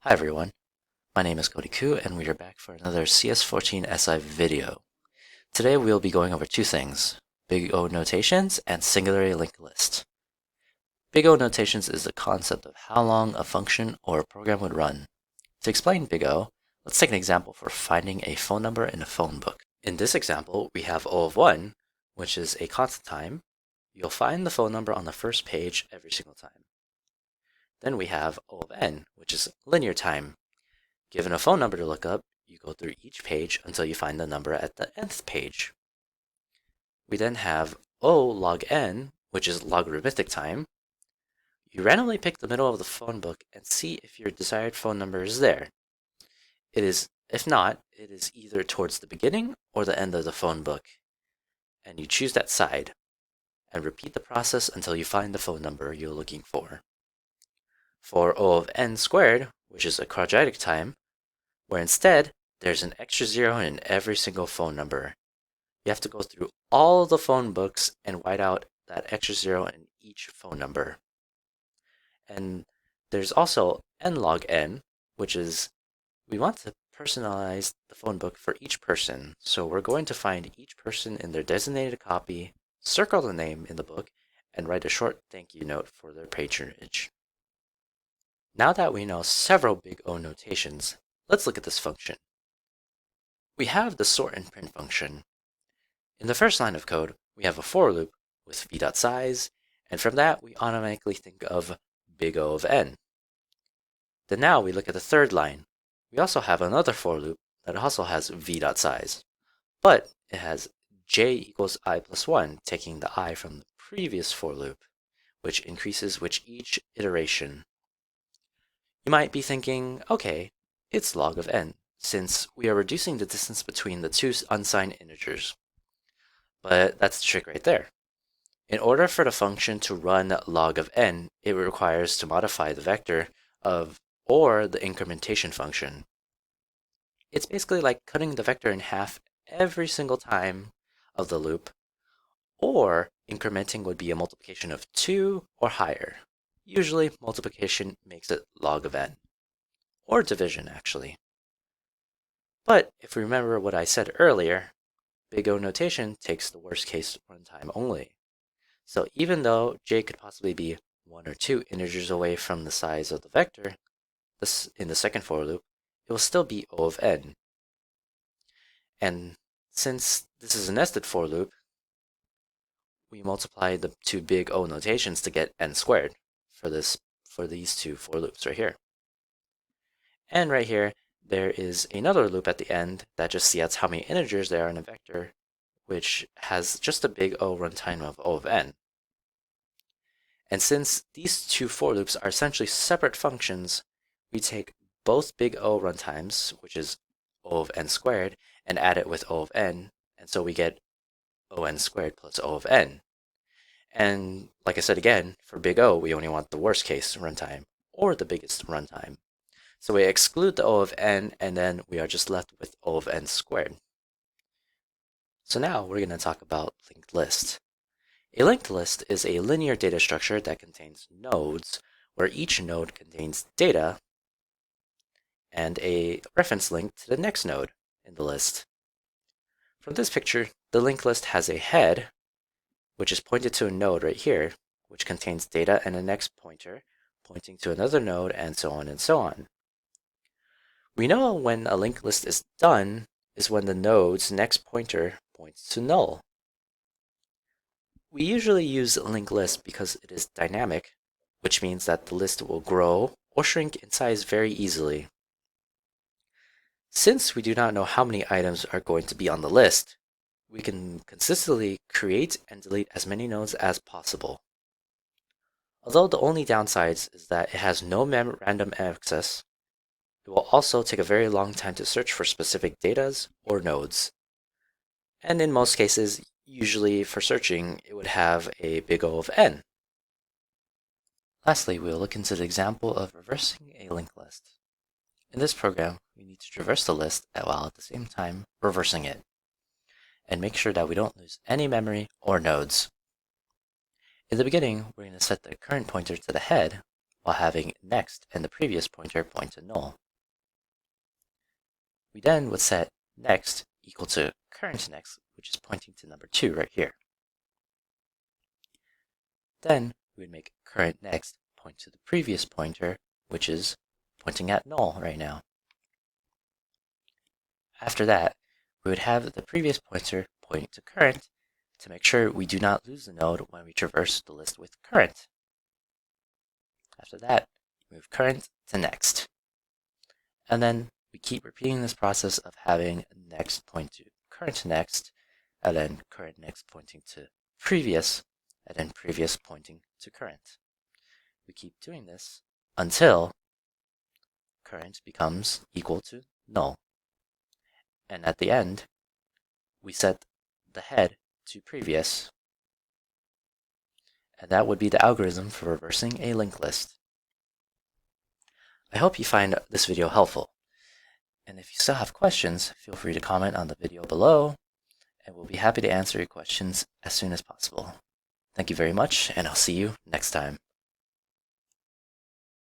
Hi everyone, my name is Cody Khuu and we are back for another CS014 SI video. Today we'll be going over two things, Big O notations and singularly linked list. Big O notations is the concept of how long a function or a program would run. To explain Big O, let's take an example for finding a phone number in a phone book. In this example, we have O of 1, which is a constant time. You'll find the phone number on the first page every single time. Then we have O of n, which is linear time. Given a phone number to look up, you go through each page until you find the number at the nth page. We then have O log n, which is logarithmic time. You randomly pick the middle of the phone book and see if your desired phone number is there. If not, it is either towards the beginning or the end of the phone book. And you choose that side, and repeat the process until you find the phone number you're looking for. For O of n squared, which is a quadratic time, where instead there's an extra zero in every single phone number. You have to go through all the phone books and white out that extra zero in each phone number. And there's also n log n, which is we want to personalize the phone book for each person. So we're going to find each person in their designated copy, circle the name in the book, and write a short thank you note for their patronage. Now that we know several Big O notations, let's look at this function. We have the sort and print function. In the first line of code, we have a for loop with v.size, and from that we automatically think of Big O of n. Then now we look at the third line. We also have another for loop that also has v.size, but it has j equals I plus 1, taking the I from the previous for loop, which increases with each iteration. You might be thinking, okay, it's log of n, since we are reducing the distance between the two unsigned integers. But that's the trick right there. In order for the function to run log of n, it requires to modify the vector or the incrementation function. It's basically like cutting the vector in half every single time of the loop, or incrementing would be a multiplication of 2 or higher. Usually multiplication makes it log of n, or division actually. But if we remember what I said earlier, Big O notation takes the worst case runtime only. So even though j could possibly be 1 or 2 integers away from the size of the vector, in the second for loop, it will still be O of n. And since this is a nested for loop, we multiply the two Big O notations to get n squared for these two for loops right here. And right here, there is another loop at the end that just sees how many integers there are in a vector, which has just a Big O runtime of O of n. And since these two for loops are essentially separate functions, we take both Big O runtimes, which is O of n squared, and add it with O of n, and so we get O n squared plus O of n. And like I said again, for Big O, we only want the worst case runtime, or the biggest runtime. So we exclude the O of n, and then we are just left with O of n squared. So now we're going to talk about linked list. A linked list is a linear data structure that contains nodes, where each node contains data and a reference link to the next node in the list. From this picture, the linked list has a head, which is pointed to a node right here, which contains data and a next pointer, pointing to another node, and so on and so on. We know when a linked list is done is when the node's next pointer points to null. We usually use linked list because it is dynamic, which means that the list will grow or shrink in size very easily. Since we do not know how many items are going to be on the list, we can consistently create and delete as many nodes as possible. Although the only downsides is that it has no random access, it will also take a very long time to search for specific datas or nodes. And in most cases, usually for searching, it would have a Big O of n. Lastly, we'll look into the example of reversing a linked list. In this program, we need to traverse the list while at the same time reversing it, and make sure that we don't lose any memory or nodes. In the beginning, we're going to set the current pointer to the head, while having next and the previous pointer point to null. We then would set next equal to current next, which is pointing to number 2 right here. Then we would make current next point to the previous pointer, which is pointing at null right now. After that, we would have the previous pointer pointing to current to make sure we do not lose the node when we traverse the list with current. After that, move current to next. And then we keep repeating this process of having next point to current next, and then current next pointing to previous, and then previous pointing to current. We keep doing this until current becomes equal to null. And at the end, we set the head to previous. And that would be the algorithm for reversing a linked list. I hope you find this video helpful. And if you still have questions, feel free to comment on the video below, and we'll be happy to answer your questions as soon as possible. Thank you very much, and I'll see you next time.